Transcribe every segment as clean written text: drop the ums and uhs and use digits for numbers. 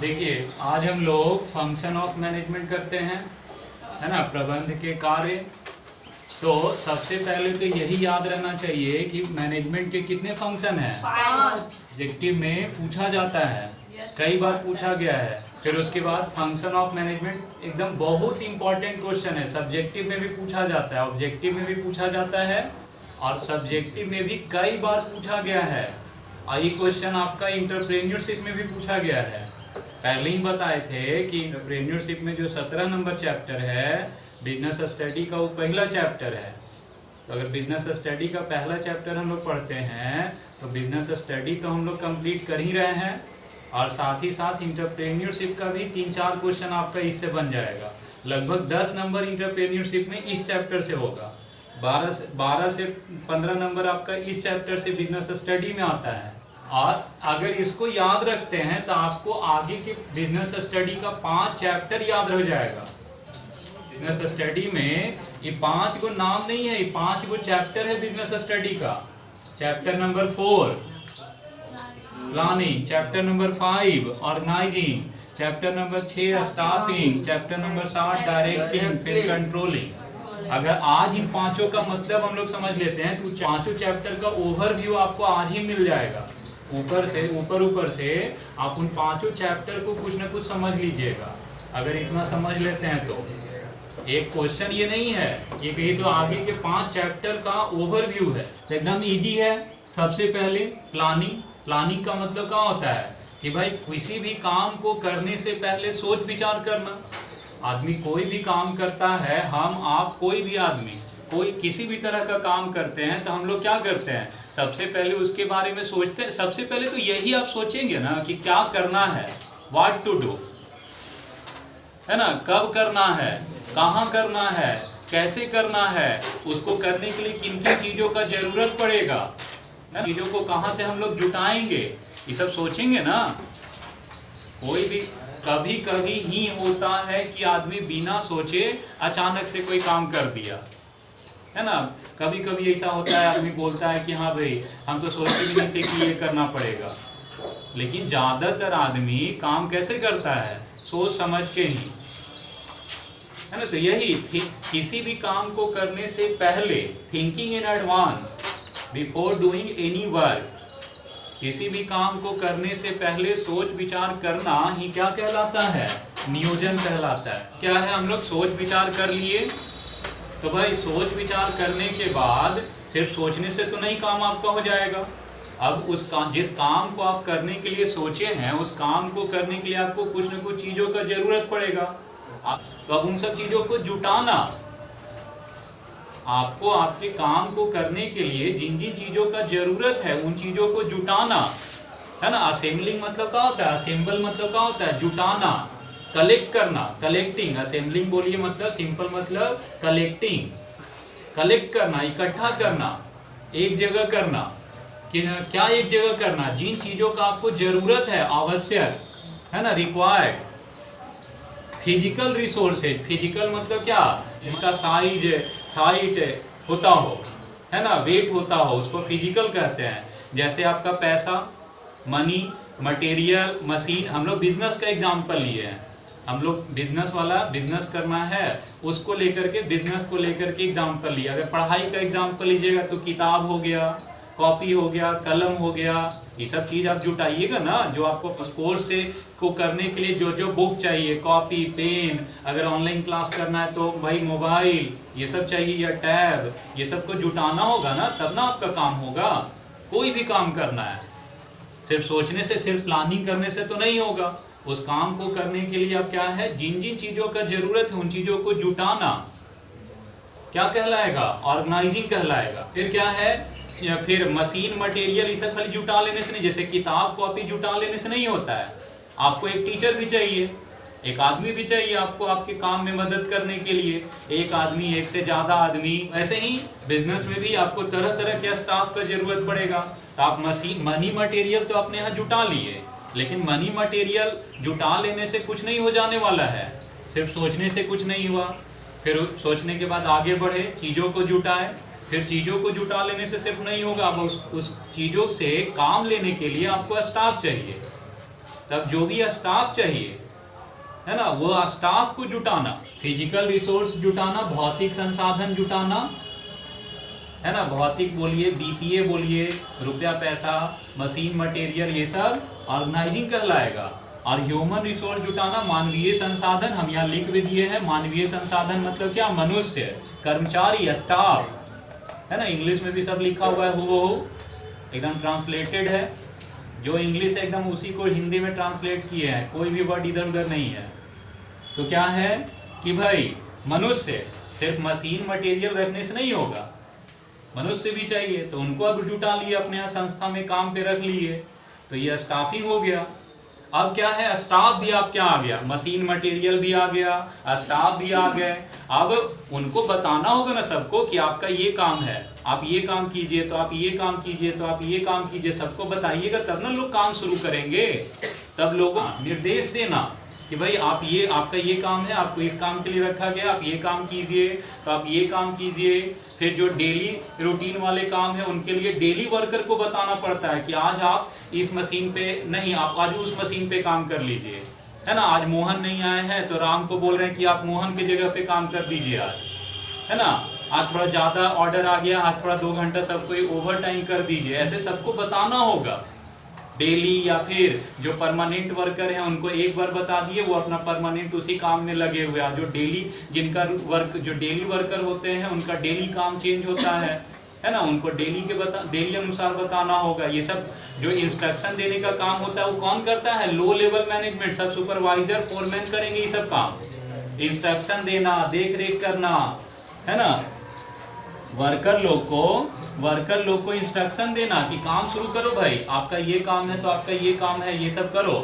देखिए, आज हम लोग फंक्शन ऑफ मैनेजमेंट करते हैं, है ना, प्रबंध के कार्य। तो सबसे पहले तो यही याद रहना चाहिए कि मैनेजमेंट के कितने फंक्शन हैं। ऑब्जेक्टिव में पूछा जाता है, कई बार पूछा गया है। फिर उसके बाद फंक्शन ऑफ मैनेजमेंट एकदम बहुत इंपॉर्टेंट क्वेश्चन है, सब्जेक्टिव में भी पूछा जाता है, ऑब्जेक्टिव में भी पूछा जाता है और सब्जेक्टिव में भी कई बार पूछा गया है। और ये क्वेश्चन आपका इंटरप्रेन्योरशिप में भी पूछा गया है। पहले ही बताए थे कि इंटरप्रेन्योरशिप में जो 17 नंबर चैप्टर है बिजनेस स्टडी का, वो पहला चैप्टर है। तो अगर बिजनेस स्टडी का पहला चैप्टर हम लोग पढ़ते हैं तो बिजनेस स्टडी तो हम लोग कंप्लीट कर ही रहे हैं, और साथ ही साथ इंटरप्रेन्योरशिप का भी 3-4 क्वेश्चन आपका इससे बन जाएगा। लगभग 10 नंबर इंटरप्रेन्योरशिप में इस चैप्टर से होगा, 12 से 15 नंबर आपका इस चैप्टर से बिजनेस स्टडी में आता है। और अगर इसको याद रखते हैं तो आपको आगे के बिजनेस स्टडी का 5 चैप्टर याद रह जाएगा। बिजनेस स्टडी में ये 5 गो नाम नहीं है, ये 5 गो चैप्टर है बिजनेस स्टडी का। Chapter number 4 planning, chapter number 5 organising, chapter number 6 staffing, chapter number 7 directing, फिर कंट्रोलिंग। अगर आज इन 5 का मतलब हम लोग समझ लेते हैं तो 5 चैप्टर का ओवरव्यू आपको आज ही मिल जाएगा। ऊपर से आप उन 5 चैप्टर को कुछ ना कुछ समझ लीजिएगा। अगर इतना समझ लेते हैं तो एक क्वेश्चन ये नहीं है, ये कहीं तो आगे के 5 चैप्टर का ओवरव्यू है, एकदम इजी है। सबसे पहले प्लानिंग का मतलब क्या होता है कि भाई किसी भी काम को करने से पहले सोच विचार करना। आदमी कोई भी काम करता है, हम आप कोई भी आदमी कोई किसी भी तरह का काम करते हैं तो हम लोग क्या करते हैं, सबसे पहले उसके बारे में सोचते हैं। सबसे पहले तो यही आप सोचेंगे ना कि क्या करना है, व्हाट टू डू, है ना, कब करना है, कहाँ करना है, कैसे करना है, उसको करने के लिए किन किन चीज़ों का जरूरत पड़ेगा, चीज़ों को कहाँ से हम लोग जुटाएंगे, ये सब सोचेंगे ना। कोई भी कभी कभी ही होता है कि आदमी बिना सोचे अचानक से कोई काम कर दिया, है ना। कभी कभी ऐसा होता है, आदमी बोलता है कि हाँ भाई हम तो सोचते भी नहीं थे कि ये करना पड़ेगा। लेकिन ज़्यादातर आदमी काम कैसे करता है, सोच समझ के ही, है ना। तो यही किसी भी काम को करने से पहले, thinking in advance before doing any work, किसी भी काम को करने से पहले सोच विचार करना ही क्या कहलाता है, नियोजन कहलाता है। क्या है, हम लोग सोच विचार कर लिए, तो भाई सोच विचार करने के बाद सिर्फ सोचने से तो नहीं काम आपका हो जाएगा। अब जिस काम को आप करने के लिए सोचे हैं, उस काम को करने के लिए आपको कुछ न कुछ चीज़ों का जरूरत पड़ेगा। तो अब उन सब चीज़ों को जुटाना, आपको आपके काम को करने के लिए जिन जिन चीज़ों का जरूरत है उन चीज़ों को जुटाना, है ना। असेंबलिंग मतलब क्या होता है, असेंबल मतलब क्या होता है, जुटाना, कलेक्ट करना, कलेक्टिंग। असेंबलिंग बोलिए मतलब, सिंपल मतलब कलेक्टिंग, कलेक्ट करना, इकट्ठा करना, एक जगह करना। कि क्या एक जगह करना, जिन चीज़ों का आपको जरूरत है, आवश्यक, है ना, रिक्वायर्ड। फिजिकल रिसोर्सेज, फिजिकल मतलब क्या, जिसका साइज हाइट होता हो, है ना, वेट होता हो, उसको फिजिकल कहते हैं। जैसे आपका पैसा, मनी, मटेरियल, मशीन। हम लोग बिजनेस का एग्जांपल लिए हैं, हम लोग बिजनेस वाला, बिजनेस करना है उसको लेकर के, बिजनेस को लेकर के एग्जांपल लिया। अगर पढ़ाई का एग्जांपल लीजिएगा तो किताब हो गया, कॉपी हो गया, कलम हो गया, ये सब चीज़ आप जुटाइएगा ना। जो आपको उस कोर्स से को करने के लिए जो जो बुक चाहिए, कॉपी, पेन, अगर ऑनलाइन क्लास करना है तो भाई मोबाइल, ये सब चाहिए, या टैब, ये सब को जुटाना होगा ना, तब ना आपका काम होगा। कोई भी काम करना है सिर्फ सोचने से, सिर्फ प्लानिंग करने से तो नहीं होगा। उस काम को करने के लिए अब क्या है, जिन जिन चीज़ों का जरूरत है उन चीज़ों को जुटाना क्या कहलाएगा, ऑर्गेनाइजिंग कहलाएगा। फिर क्या है, फिर मशीन, मटेरियल, ये सब खाली जुटा लेने से नहीं, जैसे किताब कॉपी जुटा लेने से नहीं होता है। आपको एक टीचर भी चाहिए, एक आदमी भी चाहिए आपको आपके काम में मदद करने के लिए, एक आदमी, एक से ज़्यादा आदमी। वैसे ही बिजनेस में भी आपको तरह तरह के स्टाफ का जरूरत पड़ेगा। तो आप मनी मटेरियल तो अपने यहाँ जुटा लिए, लेकिन मनी मटेरियल जुटा लेने से कुछ नहीं हो जाने वाला है, सिर्फ सोचने से कुछ नहीं हुआ। फिर सोचने के बाद आगे बढ़े, चीज़ों को जुटाए, फिर चीज़ों को जुटा लेने से सिर्फ नहीं होगा, अब उस चीज़ों से काम लेने के लिए आपको स्टाफ चाहिए। तब जो भी स्टाफ चाहिए है ना, वो स्टाफ को जुटाना, फिजिकल रिसोर्स जुटाना, भौतिक संसाधन जुटाना, है ना, भौतिक बोलिए, बीपीए बोलिए, रुपया पैसा, मशीन मटेरियल, ये सब ऑर्गेनाइजिंग कहलाएगा। और ह्यूमन रिसोर्स जुटाना, मानवीय संसाधन, हम यहाँ लिख भी दिए हैं। मानवीय संसाधन मतलब क्या, मनुष्य, कर्मचारी, स्टाफ, है ना, इंग्लिश में भी सब लिखा हुआ है, वो एकदम ट्रांसलेटेड है। जो इंग्लिश है एकदम उसी को हिंदी में ट्रांसलेट किए हैं, कोई भी वर्ड इधर उधर नहीं है। तो क्या है कि भाई मनुष्य सिर्फ मशीन मटेरियल रखने से नहीं होगा, मनुष्य भी चाहिए, तो उनको अब जुटा लिए, अपने यहाँ संस्था में काम पे रख लिए, तो ये स्टाफिंग हो गया। अब क्या है, स्टाफ भी आप क्या आ गया, मशीन मटेरियल भी आ गया, स्टाफ भी आ गए। अब उनको बताना होगा ना सबको कि आपका ये काम है, आप ये काम कीजिए, तो आप ये काम कीजिए, तो आप ये काम कीजिए, सबको बताइएगा, तब ना लोग काम शुरू करेंगे। तब लोगों निर्देश देना कि भाई आप ये, आपका ये काम है, आपको इस काम के लिए रखा गया, आप ये काम कीजिए, तो आप ये काम कीजिए। फिर जो डेली रूटीन वाले काम है उनके लिए डेली वर्कर को बताना पड़ता है कि आज आप इस मशीन पे नहीं, आप आज उस मशीन पे काम कर लीजिए, है ना। आज मोहन नहीं आए हैं तो राम को बोल रहे हैं कि आप मोहन की जगह पे काम कर दीजिए आज, है ना। आज थोड़ा ज़्यादा ऑर्डर आ गया, आज थोड़ा 2 घंटा सबको ओवर टाइम कर दीजिए, ऐसे सबको बताना होगा डेली। या फिर जो परमानेंट वर्कर हैं उनको एक बार बता दिए, वो अपना परमानेंट उसी काम में लगे हुए हैं। जो डेली जिनका वर्क, जो डेली वर्कर होते हैं उनका डेली काम चेंज होता है ना, उनको डेली अनुसार बताना होगा। ये सब जो इंस्ट्रक्शन देने का काम होता है वो कौन करता है, लो लेवल मैनेजमेंट, सब सुपरवाइजर फोरमैन करेंगे ये सब काम, इंस्ट्रक्शन देना, देख रेख करना, है ना। वर्कर लोग को इंस्ट्रक्शन देना कि काम शुरू करो भाई, आपका ये काम है तो आपका ये काम है, ये सब करो।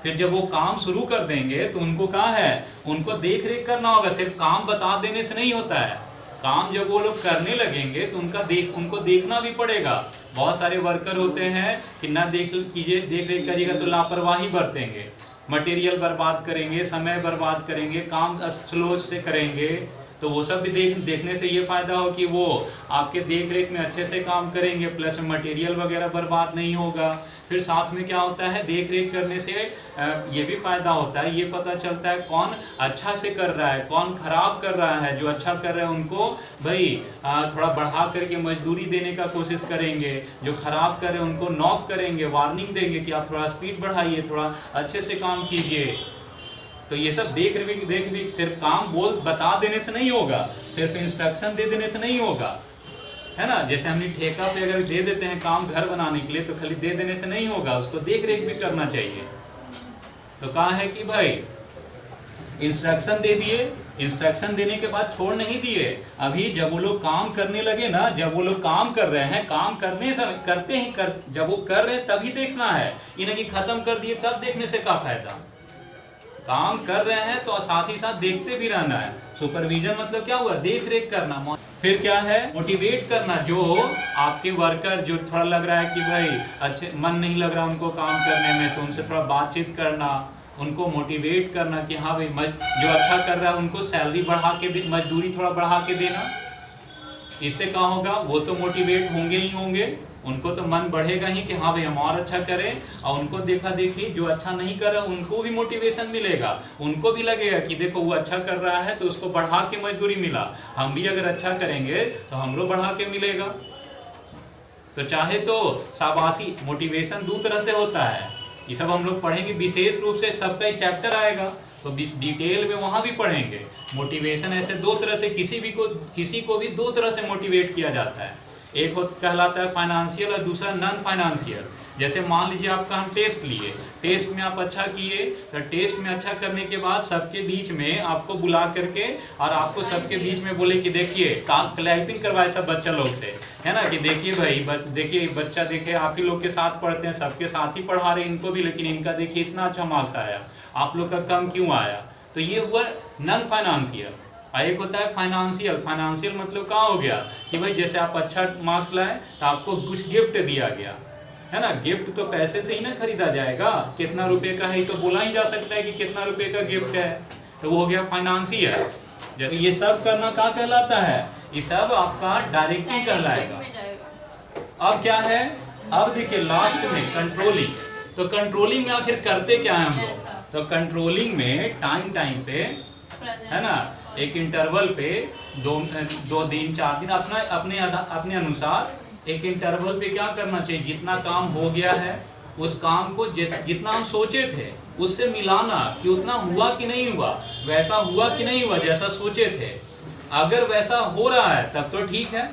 फिर जब वो काम शुरू कर देंगे तो उनको कहा है, उनको देख रेख करना होगा, सिर्फ काम बता देने से नहीं होता है। काम जब वो लोग करने लगेंगे तो उनको देखना भी पड़ेगा। बहुत सारे वर्कर होते हैं कि ना देख रेख करिएगा तो लापरवाही बरतेंगे, मटेरियल बर्बाद करेंगे, समय बर्बाद करेंगे, काम स्लो से करेंगे। तो वो सब भी देखने से ये फायदा हो कि वो आपके देख रेख में अच्छे से काम करेंगे, प्लस मटेरियल वगैरह बर्बाद नहीं होगा। फिर साथ में क्या होता है, देख रेख करने से ये भी फायदा होता है, ये पता चलता है कौन अच्छा से कर रहा है, कौन खराब कर रहा है। जो अच्छा कर रहा है उनको भाई थोड़ा बढ़ा करके मजदूरी देने का कोशिश करेंगे, जो खराब कर रहे हैं उनको नॉक करेंगे, वार्निंग देंगे कि आप थोड़ा स्पीड बढ़ाइए, थोड़ा अच्छे से काम कीजिए। तो ये सब देख रेख सिर्फ काम बता देने से नहीं होगा, सिर्फ इंस्ट्रक्शन दे देने से नहीं होगा, है ना। जैसे हमने ठेका पे अगर दे देते हैं काम घर बनाने के लिए, तो खाली दे देने से नहीं होगा, उसको देख रेख भी करना चाहिए। तो कहा है कि भाई इंस्ट्रक्शन दे दिए, इंस्ट्रक्शन देने के बाद छोड़ नहीं दिए। अभी जब वो लोग काम करने लगे ना, जब वो लोग काम कर रहे हैं, काम करने से जब वो कर रहे हैं तभी देखना है, इन्हें कि खत्म कर दिए तब देखने से क्या फायदा। काम कर रहे हैं तो साथ ही साथ देखते भी रहना है। सुपरविजन मतलब क्या हुआ, देख रेख करना। फिर क्या है, मोटिवेट करना। जो आपके वर्कर जो थोड़ा लग रहा है कि भाई अच्छे मन नहीं लग रहा उनको काम करने में, तो उनसे थोड़ा बातचीत करना, उनको मोटिवेट करना कि हाँ भाई जो अच्छा कर रहा है उनको सैलरी बढ़ा के, मजदूरी थोड़ा बढ़ा के देना। इससे क्या होगा, वो तो मोटिवेट होंगे ही होंगे, उनको तो मन बढ़ेगा ही कि हाँ भाई हम और अच्छा करें। और उनको देखा देखी जो अच्छा नहीं कर रहा उनको भी मोटिवेशन मिलेगा, उनको भी लगेगा कि देखो वो अच्छा कर रहा है तो उसको बढ़ा के मजदूरी मिला, हम भी अगर अच्छा करेंगे तो हमको बढ़ा के मिलेगा। तो चाहे तो शाबाशी, मोटिवेशन 2 तरह से होता है, ये सब हम लोग पढ़ेंगे, विशेष रूप से सबका ही चैप्टर आएगा तो डिटेल में वहाँ भी पढ़ेंगे। मोटिवेशन ऐसे 2 तरह से, किसी को भी 2 तरह से मोटिवेट किया जाता है। एक कहलाता है फाइनेंशियल और दूसरा नॉन फाइनेंशियल। जैसे मान लीजिए आपका हम टेस्ट लिए, टेस्ट में आप अच्छा किए, तो टेस्ट में अच्छा करने के बाद सबके बीच में आपको बुला करके और आपको सबके बीच में बोले कि देखिए, क्लैपिंग करवाए सब बच्चा लोग से, है ना, कि देखिए भाई देखिए बच्चा, देखिए आप ही लोग के साथ पढ़ते हैं, सबके साथ ही पढ़ा रहे इनको भी, लेकिन इनका देखिए इतना अच्छा मार्क्स आया, आप लोग का कम क्यों आया। तो ये हुआ नॉन फाइनेंशियल। एक होता है फाइनेंशियल। फाइनेंशियल मतलब क्या हो गया कि भाई जैसे आप अच्छा मार्क्स लाए तो आपको कुछ गिफ्ट दिया गया, है ना। गिफ्ट तो पैसे से ही ना खरीदा जाएगा, कितना रुपए का है तो बोला ही जा सकता है कि कितना रुपए का गिफ्ट है, तो वो हो गया फाइनेंशियल। जैसे ये सब करना क्या कहलाता है, ये सब आपका डायरेक्टिंग कहलाएगा। अब क्या है, अब देखिए लास्ट में कंट्रोलिंग। तो कंट्रोलिंग में आखिर करते क्या है हम लोग? तो कंट्रोलिंग में टाइम पे है ना, एक इंटरवल पे 2 दिन 4 दिन अपने अनुसार एक इंटरवल पे क्या करना चाहिए, जितना काम हो गया है उस काम को जितना हम सोचे थे उससे मिलाना कि उतना हुआ कि नहीं हुआ, वैसा हुआ कि नहीं हुआ जैसा सोचे थे। अगर वैसा हो रहा है तब तो ठीक है,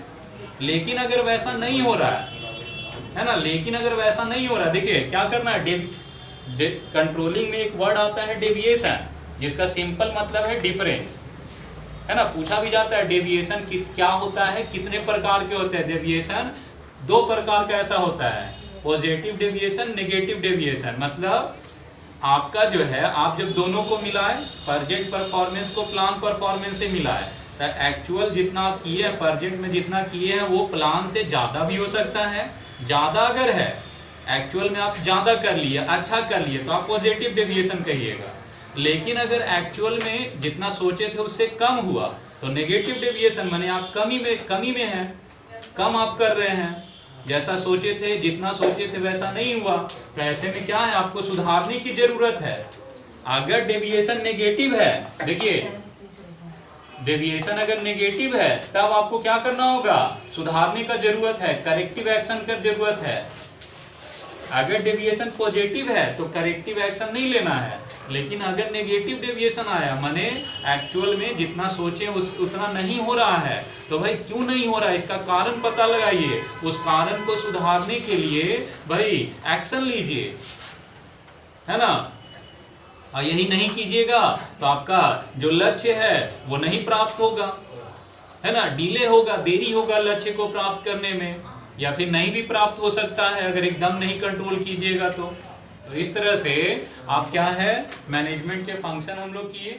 लेकिन अगर वैसा नहीं हो रहा है ना, लेकिन अगर वैसा नहीं हो रहा, देखिए क्या करना है, कंट्रोलिंग में एक वर्ड आता है डेविएशन, जिसका सिंपल मतलब है डिफरेंस, है ना। पूछा भी जाता है डेविएशन क्या होता है, कितने प्रकार के होते हैं डेविएशन? 2 प्रकार का ऐसा होता है, पॉजिटिव डेविएशन, नेगेटिव डेविएशन। मतलब आपका जो है, आप जब दोनों को मिलाएं, प्रेजेंट परफॉर्मेंस को प्लान परफॉर्मेंस से मिलाएं, तो एक्चुअल जितना आप किए हैं, प्रेजेंट में जितना किए हैं वो प्लान से ज़्यादा भी हो सकता है। ज़्यादा अगर है, एक्चुअल में आप ज़्यादा कर लिए, अच्छा कर लिए, तो आप पॉजिटिव डेविएशन कहिएगा। लेकिन अगर एक्चुअल में जितना सोचे थे उससे कम हुआ तो नेगेटिव डेविएशन, माने आप कमी में हैं, कम आप कर रहे हैं, जैसा सोचे थे, जितना सोचे थे वैसा नहीं हुआ। तो ऐसे में क्या है, आपको सुधारने की जरूरत है। अगर डेविएशन नेगेटिव है, देखिए डेविएशन अगर नेगेटिव है तब आपको क्या करना होगा, सुधारने का जरूरत है, करेक्टिव एक्शन का जरूरत है। अगर डेविएशन पॉजिटिव है तो करेक्टिव एक्शन नहीं लेना है। लेकिन अगर नेगेटिव डेविएशन आया, माने एक्चुअल में जितना सोचे उतना नहीं हो रहा है, तो भाई क्यों नहीं हो रहा है, इसका कारण पता लगाइए, उस कारण को सुधारने के लिए भाई एक्शन लीजिए, है ना। और यही नहीं कीजिएगा तो आपका जो लक्ष्य है वो नहीं प्राप्त होगा, है ना, डिले होगा, देरी होगा लक्ष्य को प्राप्त करने में, या फिर नहीं भी प्राप्त हो सकता है अगर एकदम नहीं कंट्रोल कीजिएगा तो इस तरह से आप क्या है, मैनेजमेंट के फंक्शन हम लोग किए।